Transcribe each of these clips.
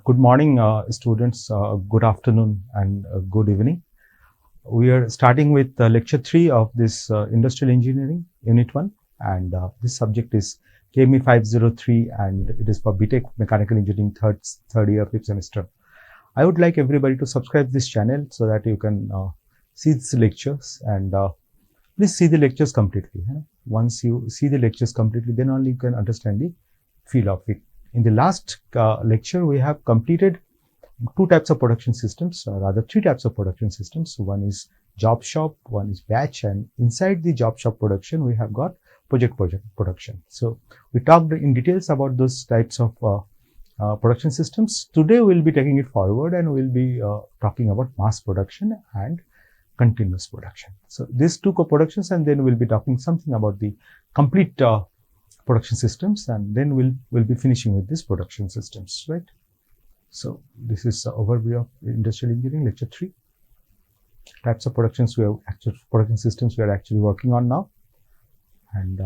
Good morning, students. Good afternoon and good evening. We are starting with lecture 3 of this Industrial Engineering Unit 1, and this subject is KME 503, and it is for BTech Mechanical Engineering third year, 5th semester. I would like everybody to subscribe this channel so that you can see these lectures, and please see the lectures completely. Once you see the lectures completely, then only you can understand the feel of it. In the last lecture, we have completed two types of production systems, or rather three types of production systems. One is job shop, one is batch, and inside the job shop production, we have got project production. So we talked in details about those types of production systems. Today, we'll be taking it forward and we'll be talking about mass production and continuous production. So these two co-productions, and then we'll be talking something about the complete production systems, and then we'll be finishing with these production systems, right? So this is the overview of industrial engineering lecture 3. Types of productions we have production systems we are actually working on now, and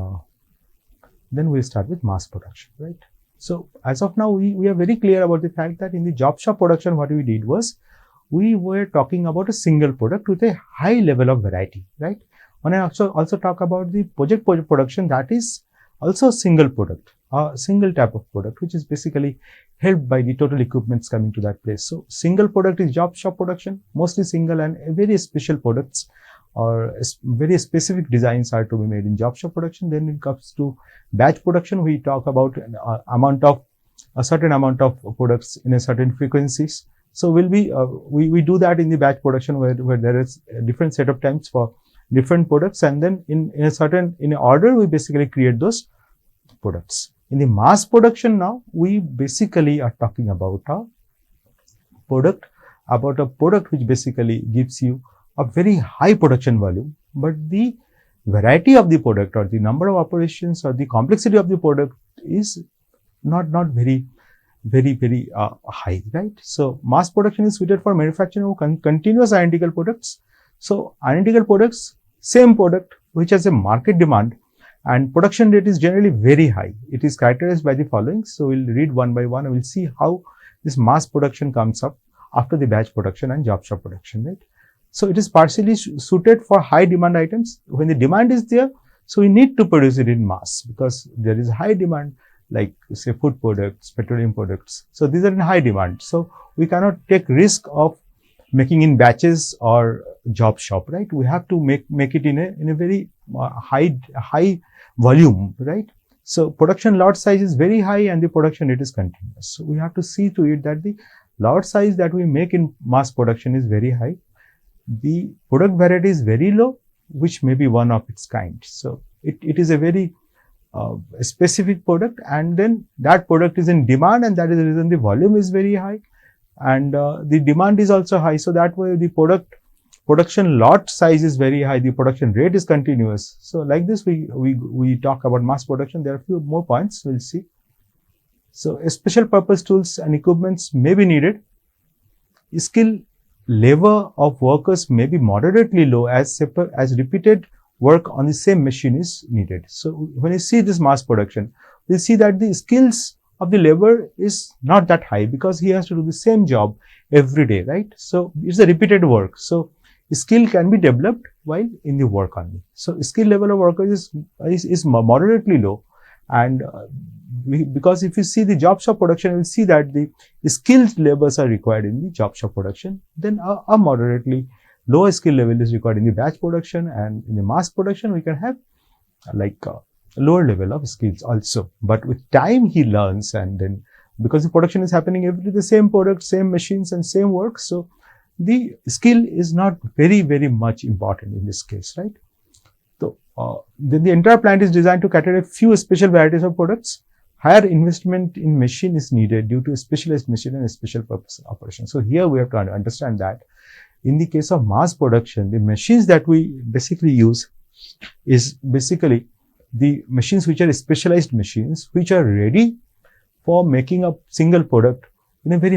then we'll start with mass production, right? So as of now, we are very clear about the fact that in the job shop production, what we did was we were talking about a single product with a high level of variety, right? When I also talk about the project production, that is also a single product, a single type of product, which is basically helped by the total equipments coming to that place. So single product is job shop production, mostly single, and very special products or very specific designs are to be made in job shop production. Then it comes to batch production. We talk about a certain amount of products in a certain frequencies. So we do that in the batch production where there is a different set of times for different products, and then in order we basically create those products. In the mass production now, we basically are talking about a product which basically gives you a very high production volume, but the variety of the product or the number of operations or the complexity of the product is not very high, right? So mass production is suited for manufacturing of continuous identical products. So identical products, same product which has a market demand, and production rate is generally very high. It is characterized by the following. So we'll read one by one and we'll see how this mass production comes up after the batch production and job shop production, right? So it is partially suited for high demand items. When the demand is there, so we need to produce it in mass because there is high demand, like say food products, petroleum products. So these are in high demand. So we cannot take risk of making in batches or job shop, right? We have to make it in a very high volume, right? So production lot size is very high and the production rate is continuous. So we have to see to it that the lot size that we make in mass production is very high. The product variety is very low, which may be one of its kind. So it is a very specific product, and then that product is in demand, and that is the reason the volume is very high and the demand is also high. So that way the production lot size is very high, the production rate is continuous. So like this we talk about mass production. There are a few more points we'll see. So special purpose tools and equipments may be needed. Skill level of workers may be moderately low as repeated work on the same machine is needed. So when you see this mass production, we see that the skills of the labor is not that high because he has to do the same job every day, right? So it's a repeated work. So skill can be developed while in the work only. So skill level of workers is moderately low, and because if you see the job shop production, you will see that the skilled labors are required in the job shop production. Then a moderately lower skill level is required in the batch production, and in the mass production we can have like lower level of skills also. But with time he learns, and then because the production is happening every day, the same product, same machines and same work, so the skill is not very much important in this case, right? So then the entire plant is designed to cater a few special varieties of products. Higher investment in machine is needed due to a specialized machine and a special purpose operation. So here we have to understand that in the case of mass production, the machines that we basically use is basically the machines which are specialized machines, which are ready for making a single product in a very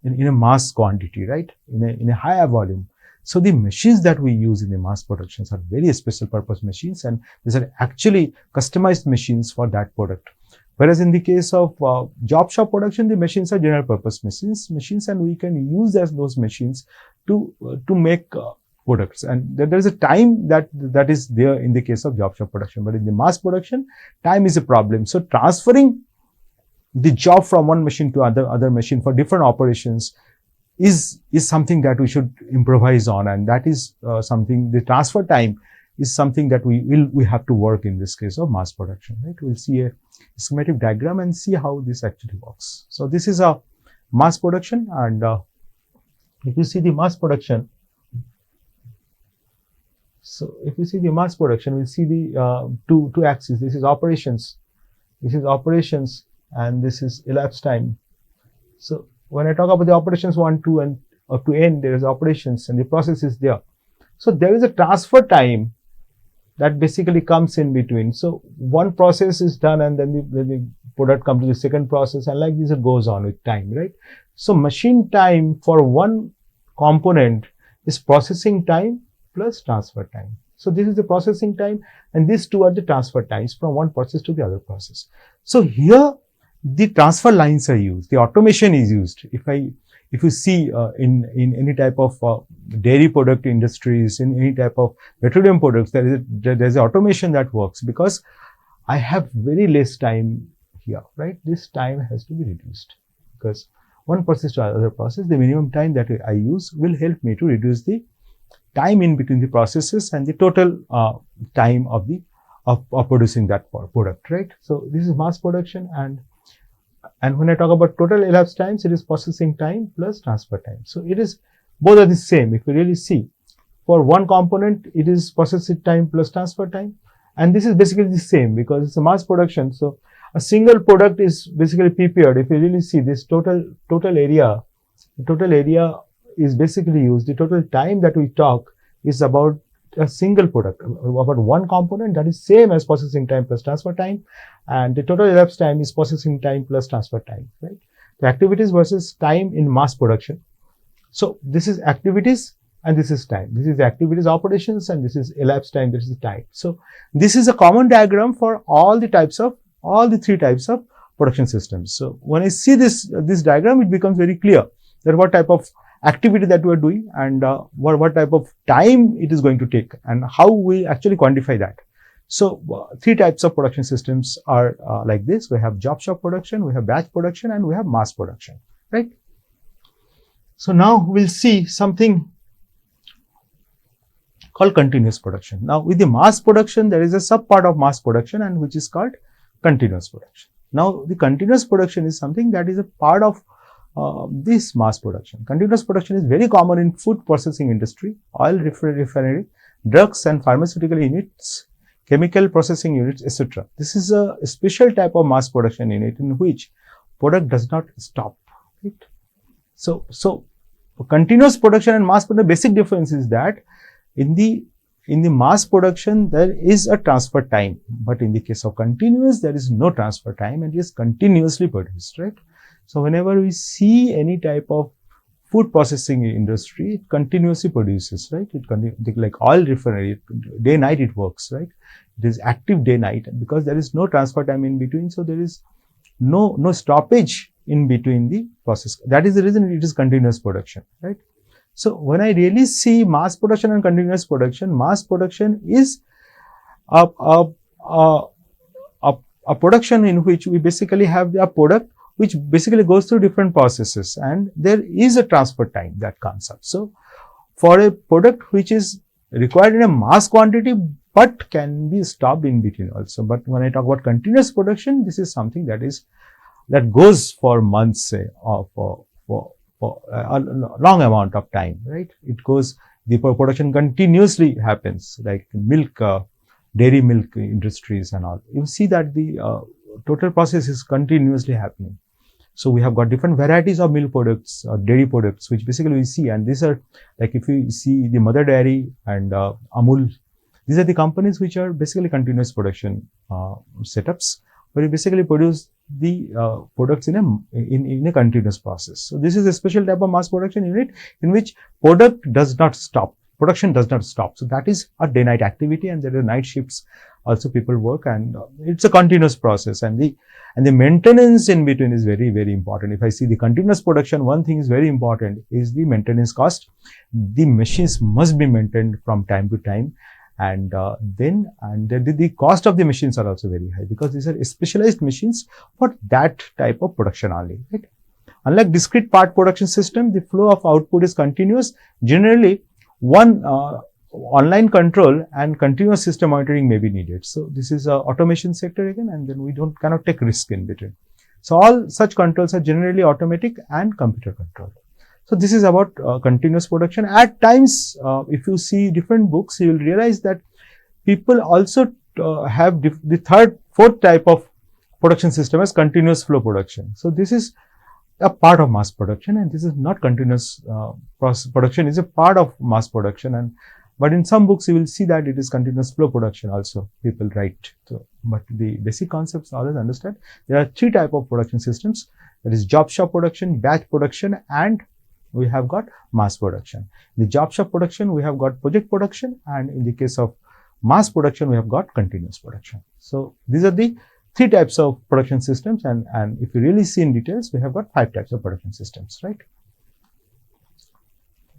in a mass quantity, right? In a higher volume. So the machines that we use in the mass productions are very special purpose machines, and these are actually customized machines for that product. Whereas in the case of job shop production, the machines are general purpose machines, and we can use those machines to make products. And there is a time that is there in the case of job shop production, but in the mass production, time is a problem. So transferring the job from one machine to other machine for different operations is something that we should improvise on, and that is something, the transfer time is something that we have to work in this case of mass production, right? We'll see a schematic diagram and see how this actually works. So this is a mass production, and if you see the mass production, so if you see the mass production, we'll see the two axes. This is operations, and this is elapsed time. So when I talk about the operations 1, 2, and up to n, there is operations and the process is there. So there is a transfer time that basically comes in between. So one process is done, and then the product comes to the second process, and like this it goes on with time, right? So machine time for one component is processing time plus transfer time. So this is the processing time, and these two are the transfer times from one process to the other process. So here the transfer lines are used, the automation is used. If you see in any type of dairy product industries, in any type of petroleum products, there's automation that works, because I have very less time here, right? This time has to be reduced, because one process to other process, the minimum time that I use will help me to reduce the time in between the processes and the total time of producing that product, right? So this is mass production, and when I talk about total elapsed times, it is processing time plus transfer time. So it is, both are the same. If you really see, for one component, it is processing time plus transfer time. And this is basically the same, because it's a mass production. So a single product is basically prepared. If you really see this total area is basically used. The total time that we talk is about a single product, about one component, that is same as processing time plus transfer time, and the total elapsed time is processing time plus transfer time, right? The activities versus time in mass production. So this is activities and this is time. This is the activities operations, and this is elapsed time, this is the time. So this is a common diagram for all the three types of production systems. So when I see this diagram, it becomes very clear that what type of activity that we are doing, and what type of time it is going to take, and how we actually quantify that. So three types of production systems are like this. We have job shop production, we have batch production, and we have mass production, right? So now we'll see something called continuous production. Now with the mass production, there is a sub part of mass production, and which is called continuous production. Now the continuous production is something that is a part of this mass production. Continuous production is very common in food processing industry, oil refinery, drugs and pharmaceutical units, chemical processing units, etc. This is a special type of mass production unit in which product does not stop, right? So continuous production and mass production, the basic difference is that in the mass production, there is a transfer time, but in the case of continuous, there is no transfer time, and it is continuously produced, right? So whenever we see any type of food processing industry, it continuously produces, right? Like oil refinery, day night it works, right? It is active day night, because there is no transfer time in between, so there is no stoppage in between the process. That is the reason it is continuous production, right? So when I really see mass production and continuous production, mass production is a production in which we basically have a product which basically goes through different processes, and there is a transfer time that comes up. So for a product which is required in a mass quantity but can be stopped in between also. But when I talk about continuous production, this is something that goes for months, say, or for a long amount of time, right? It goes, the production continuously happens, like milk, dairy milk industries and all. You see that the total process is continuously happening. So we have got different varieties of milk products or dairy products, which basically we see, and these are, like if you see the Mother Dairy and Amul, these are the companies which are basically continuous production setups, where you basically produce the products in a continuous process. So this is a special type of mass production unit in which product does not stop, production does not stop. So that is a day-night activity, and there are night shifts also people work, and it's a continuous process, and the maintenance in between is very, very important. If I see the continuous production, one thing is very important is the maintenance cost. The machines must be maintained from time to time, and the cost of the machines are also very high, because these are specialized machines for that type of production only, right? Unlike discrete part production system, the flow of output is continuous. Generally, one online control and continuous system monitoring may be needed. So this is a automation sector again, and then we cannot take risk in between. So all such controls are generally automatic and computer controlled. So this is about continuous production. At times, if you see different books, you will realize that people also have the fourth type of production system as continuous flow production. So this is a part of mass production, and this is not continuous production, is a part of mass production. But in some books you will see that it is continuous flow production also, people write. So, but the basic concepts always understand. There are three types of production systems. That is job shop production, batch production, and we have got mass production. In the job shop production, we have got project production, and in the case of mass production, we have got continuous production. So these are the three types of production systems, and if you really see in details, we have got 5 types of production systems, right?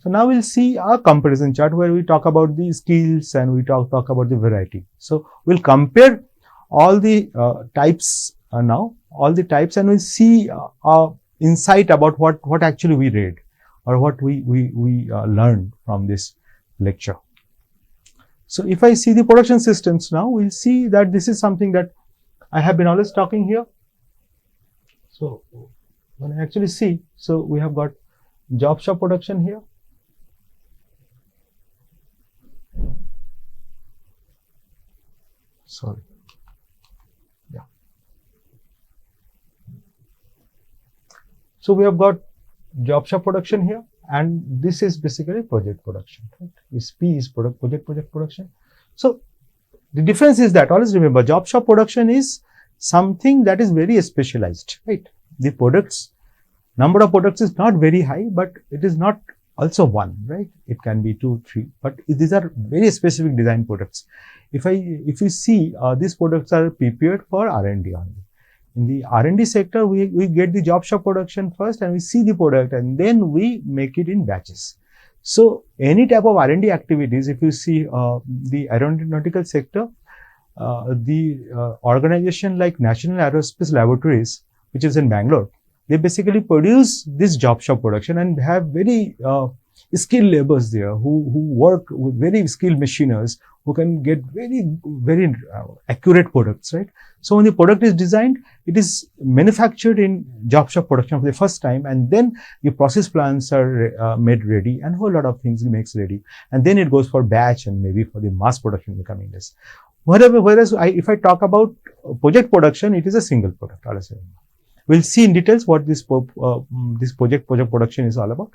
So now we'll see a comparison chart where we talk about the skills and we talk about the variety. So we'll compare all the types now, all the types, and we'll see insight about what actually we read or what we learned from this lecture. So if I see the production systems now, we'll see that this is something that I have been always talking here. So when I actually see, so we have got job shop production here. Sorry. Yeah. So we have got job shop production here, and this is basically project production, right? This P is project production. So the difference is that, always remember, job shop production is something that is very specialized, right? The number of products is not very high, but it is not also one, right? It can be 2, 3, but these are very specific design products. If you see, these products are prepared for R&D only. In the R&D sector, we get the job shop production first, and we see the product, and then we make it in batches. So any type of R&D activities, if you see the aeronautical sector, the organization like National Aerospace Laboratories, which is in Bangalore, they basically produce this job shop production and have very skilled laborers there who work with very skilled machiners who can get very accurate products, right? So when the product is designed, it is manufactured in job shop production for the first time, and then the process plants are made ready, and a whole lot of things makes ready, and then it goes for batch and maybe for the mass production in the coming days. Whereas if I talk about project production, it is a single product. We'll see in details what this project production is all about.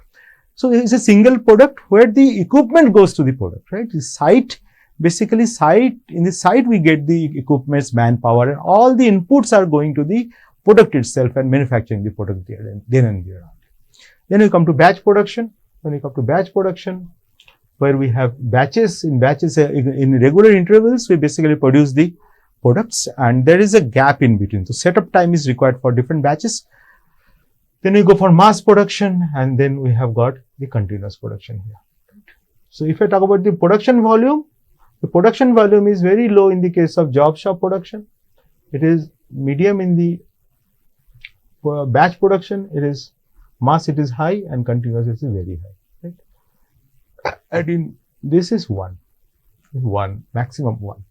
So it's a single product where the equipment goes to the product, right? The site, basically in the site we get the equipments, manpower, and all the inputs are going to the product itself and manufacturing the product there and then and there. Then we come to batch production. When we come to batch production, where we have batches in regular intervals, we basically produce the products, and there is a gap in between. So setup time is required for different batches. Then we go for mass production, and then we have got the continuous production here. So if I talk about the production volume is very low in the case of job shop production. It is medium in the batch production. It is mass, it is high, and continuous is very high. Right? And in this is one maximum 1.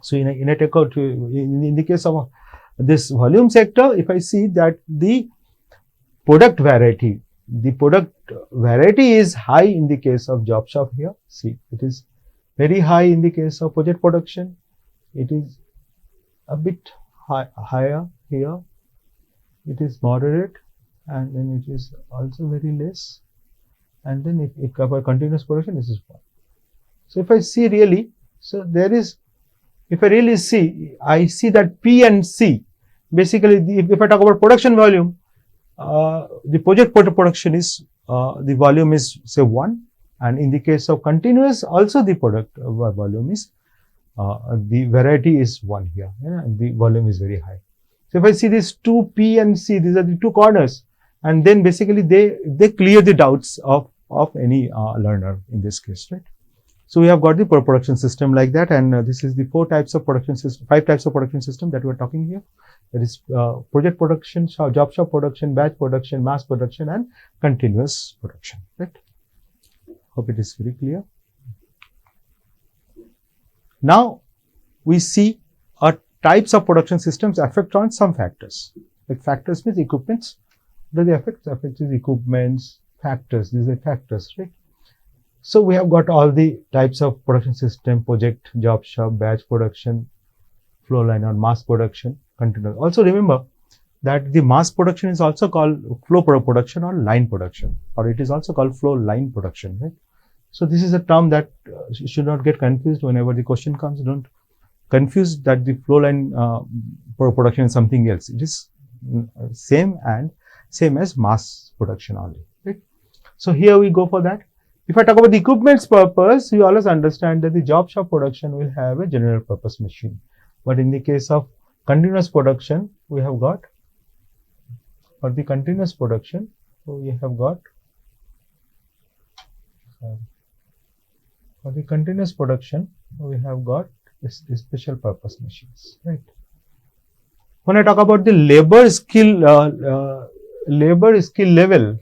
So in the case of this volume sector, if I see that the product variety is high in the case of job shop here. See, it is very high in the case of project production. It is a bit higher here. It is moderate, and then it is also very less. And then if cover continuous production, this is 1. So if I see really, so there is, if I really see, I see that P and C, basically if I talk about production volume, the project production is, the volume is say 1, and in the case of continuous also the product volume is the variety is 1 here, and the volume is very high. So if I see these two P and C, these are the two corners, and then basically they clear the doubts of any learner in this case, right? So we have got the production system like that, and this is the 4 types of production system, 5 types of production system that we are talking here. That is project production, job shop production, batch production, mass production, and continuous production, right? Hope it is very clear. Now we see types of production systems affect on some factors. Like factors means equipments. What are the effects? Effects is equipments, factors. These are factors, right? So we have got all the types of production system: project, job shop, batch production, flow line, or mass production, continuous. Also remember that the mass production is also called flow production or line production, or it is also called flow line production, right? So this is a term that should not get confused whenever the question comes. Don't confuse that the flow line production is something else. It is same as mass production only, right? So here we go for that. If I talk about the equipment's purpose, you always understand that the job shop production will have a general purpose machine. But in the case of continuous production, we have got, for the continuous production, we have got, for the continuous production, we have got special purpose machines, right? When I talk about the labor skill level,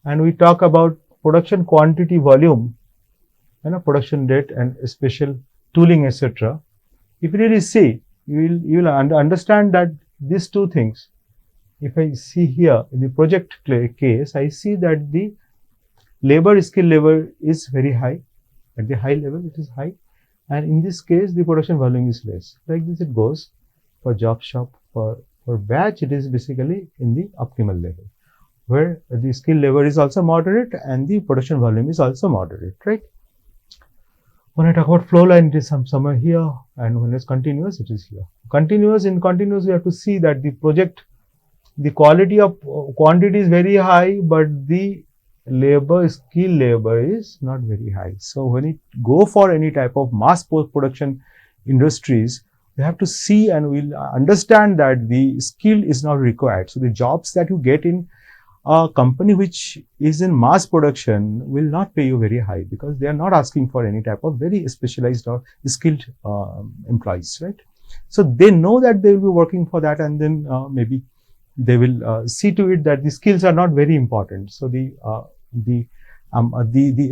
and we talk about production quantity, volume, production rate, and special tooling, etc. If you really see, you will understand that these two things. If I see here in the project case, I see that the labor skill level is very high. At the high level, it is high, and in this case, the production volume is less. Like this, it goes for job shop. For batch, it is basically in the optimal level, where the skill level is also moderate and the production volume is also moderate, right? When I talk about flow line, it is somewhere here, and when it's continuous, it is here. In continuous, we have to see that the project, the quality of quantity is very high, but the skill labor is not very high. So when you go for any type of mass production industries, we have to see and we'll understand that the skill is not required. So the jobs that you get in a company which is in mass production will not pay you very high, because they are not asking for any type of very specialized or skilled employees, right? So they know that they will be working for that, and then maybe they will see to it that the skills are not very important. So the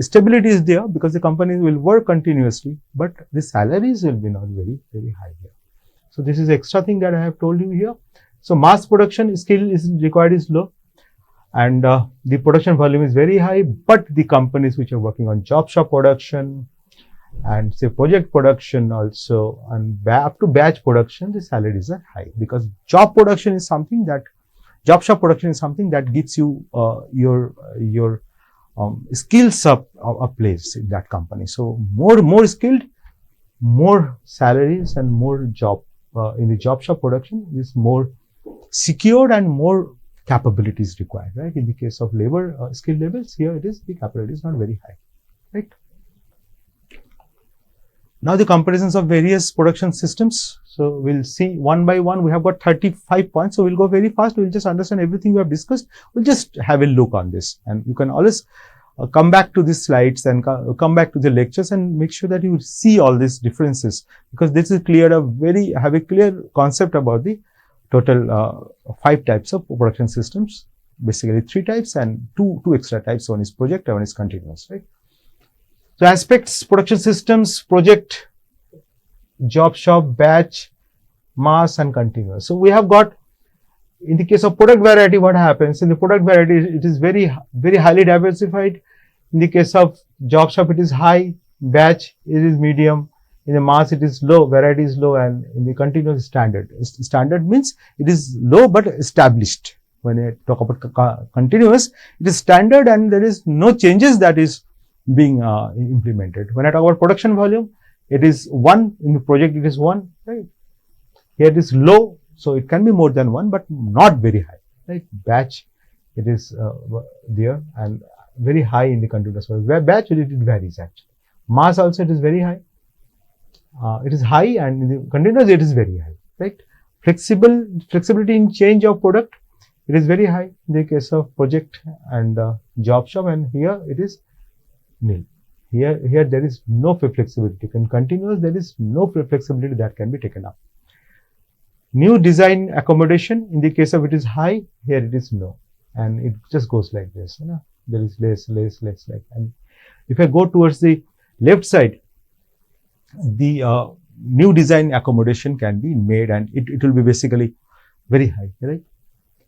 stability is there because the companies will work continuously, but the salaries will be not very, very high here. So this is extra thing that I have told you here. So mass production skill is required is low, and the production volume is very high, but the companies which are working on job shop production and say project production also, and up to batch production, the salaries are high, because job shop production is something that gives you your skills up a place in that company. So more skilled, more salaries, and more job in the job shop production is more secured and more capabilities required, right? In the case of labor skill levels, here it is the capability is not very high, right? Now the comparisons of various production systems. So we'll see one by one. We have got 35 points, so we'll go very fast. We'll just understand everything we have discussed. We'll just have a look on this, and you can always come back to these slides and come back to the lectures and make sure that you see all these differences, because this is clear. Have a clear concept about the total 5 types of production systems. Basically 3 types and two extra types. One is project and one is continuous, right? So aspects: production systems, project, job shop, batch, mass, and continuous. So we have got, in the case of product variety, what happens? In the product variety, it is very, very highly diversified. In the case of job shop, it is high, batch, it is medium, in the mass, it is low, variety is low, and in the continuous, standard. Standard means it is low but established. When I talk about continuous, it is standard and there is no changes that is being implemented. When I talk about production volume, it is 1, in the project it is 1, right? Here it is low, so it can be more than 1, but not very high, right? Batch, it is there, and very high in the continuous. Where batch, it varies actually. Mass also, it is very high. it is high, and in the continuous it is very high, right? Flexibility in change of product, it is very high in the case of project and job shop, and here it is nil. Here there is no flexibility. In continuous, there is no flexibility that can be taken up. New design accommodation, in the case of it is high, here it is no. And it just goes like this. You know? There is less, like. And if I go towards the left side, the new design accommodation can be made, and it will be basically very high, right?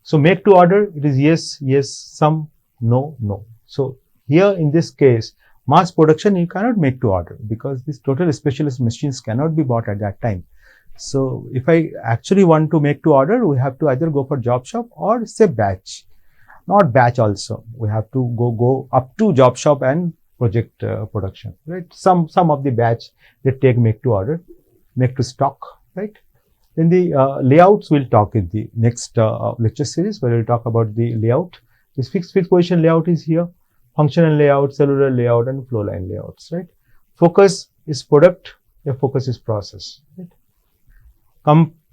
So make to order, it is yes, some, no. So here in this case, mass production, you cannot make to order because these total specialist machines cannot be bought at that time. So if I actually want to make to order, we have to either go for job shop or say batch. Not batch also. We have to go up to job shop and project production, right? Some of the batch they take make to order, make to stock, right? Then the layouts we'll talk in the next lecture series, where we'll talk about the layout. This fixed position layout is here, functional layout, cellular layout, and flow line layouts, right? Focus is product, your focus is process, right?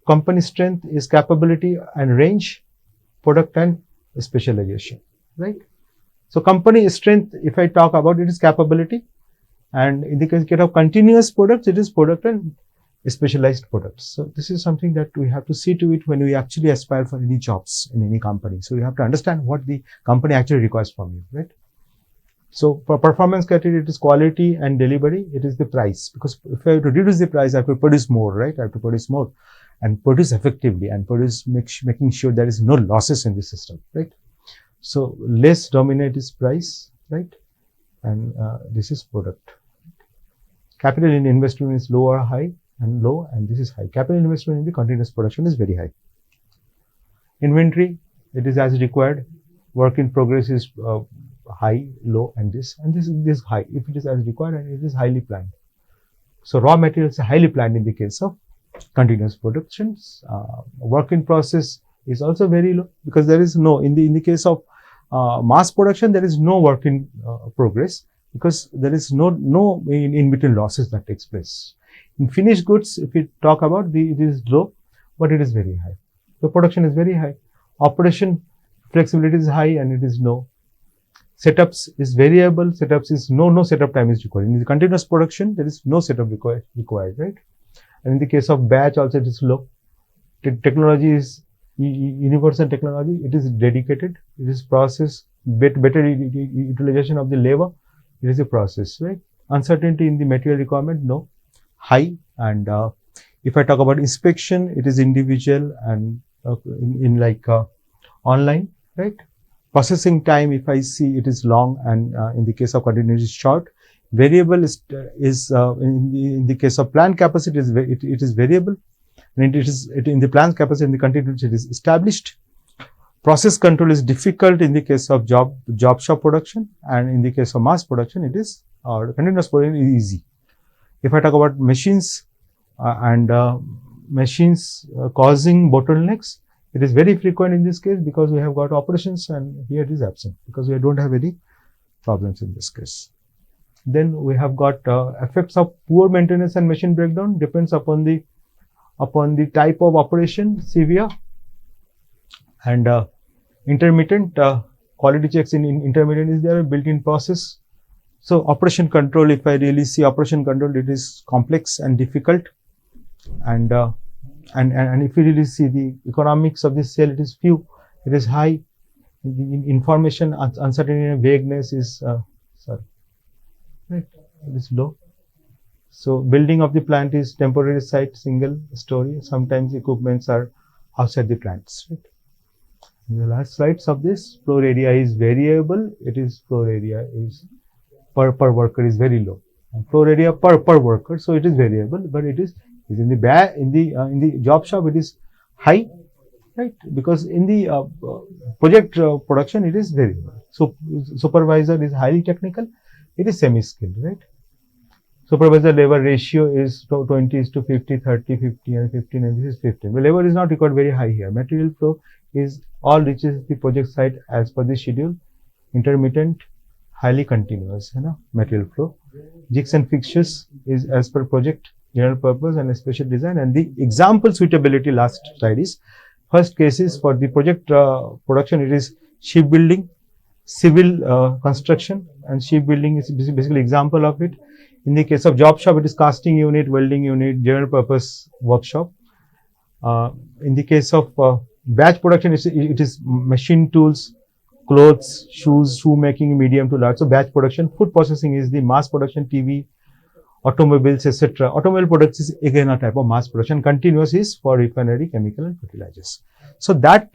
Company strength is capability and range, product and specialization, right? So company strength, if I talk about it, is capability, and in the case of continuous products, it is product and specialized products. So this is something that we have to see to it when we actually aspire for any jobs in any company. So you have to understand what the company actually requires from you, right? So for performance criteria, it is quality and delivery. It is the price, because if I have to reduce the price, I have to produce more, right? I have to produce more and produce effectively and making sure there is no losses in the system, right? So less dominate is price, right? And this is product. Capital in investment is low or high, and low, and this is high. Capital investment in the continuous production is very high. Inventory, it is as required. Work in progress is high, low, and this is high. If it is as required, and it is highly planned. So raw materials are highly planned in the case of continuous productions. Work in process is also very low, because there is no, in the case of mass production, there is no work in progress, because there is no in between losses that takes place. In finished goods, if we talk about it is low, but it is very high. The production is very high. Operation flexibility is high, and it is low. Setups is variable. Setups is no setup time is required. In the continuous production, there is no setup required, right? And in the case of batch, also it is low. Technology is universal technology. It is dedicated. It is process, better utilization of the labor. It is a process, right? Uncertainty in the material requirement, no. High. And if I talk about inspection, it is individual and in like online, right? Processing time, if I see, it is long, and in the case of continuous is short. Variable is in the case of plant capacity, it is variable, and in the plant capacity, in the continuous it is established. Process control is difficult in the case of job shop production, and in the case of mass production, it is continuous production is easy. If I talk about machines machines causing bottlenecks, it is very frequent in this case, because we have got operations, and here it is absent because we don't have any problems in this case. Then we have got effects of poor maintenance and machine breakdown, depends upon the type of operation, severe, and intermittent. Quality checks in intermittent is there, built-in process. So operation control, if I really see operation control, it is complex and difficult, and if you really see the economics of this cell, it is few, it is high. Information uncertainty and vagueness is right, it is low. So building of the plant is temporary site, single story. Sometimes equipments are outside the plants. Right? In the last slides of this, floor area is variable. It is floor area is per worker is very low, and floor area per worker, so it is variable, but it is in the job shop it is high, right? Because in the project production it is variable. So supervisor is highly technical, it is semi-skilled, right? Supervisor labor ratio is 20 is to 50, 30, 50, and 15, and this is 15. The labor is not required very high here. Material flow is all reaches the project site as per the schedule. Intermittent, highly continuous, material flow. Jigs and fixtures is as per project, general purpose and special design, and the example suitability last slide is first case is for the project production, it is shipbuilding, civil construction, and shipbuilding is basically example of it. In the case of job shop, it is casting unit, welding unit, general purpose workshop. In the case of batch production, it is machine tools, clothes, shoes, shoemaking, medium to large. So batch production. Food processing is the mass production, TV, automobiles, etc. Automobile products is again a type of mass production. Continuous is for refinery, chemical and fertilizers. So that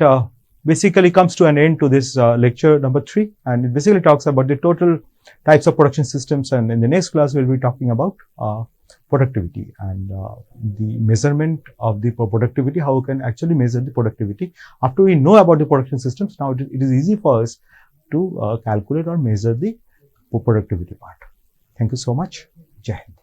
basically comes to an end to this lecture number 3, and it basically talks about the total types of production systems, and in the next class we'll be talking about productivity and the measurement of the productivity, how we can actually measure the productivity. After we know about the production systems, now it is easy for us to calculate or measure the productivity part. Thank you so much. Jai Hind.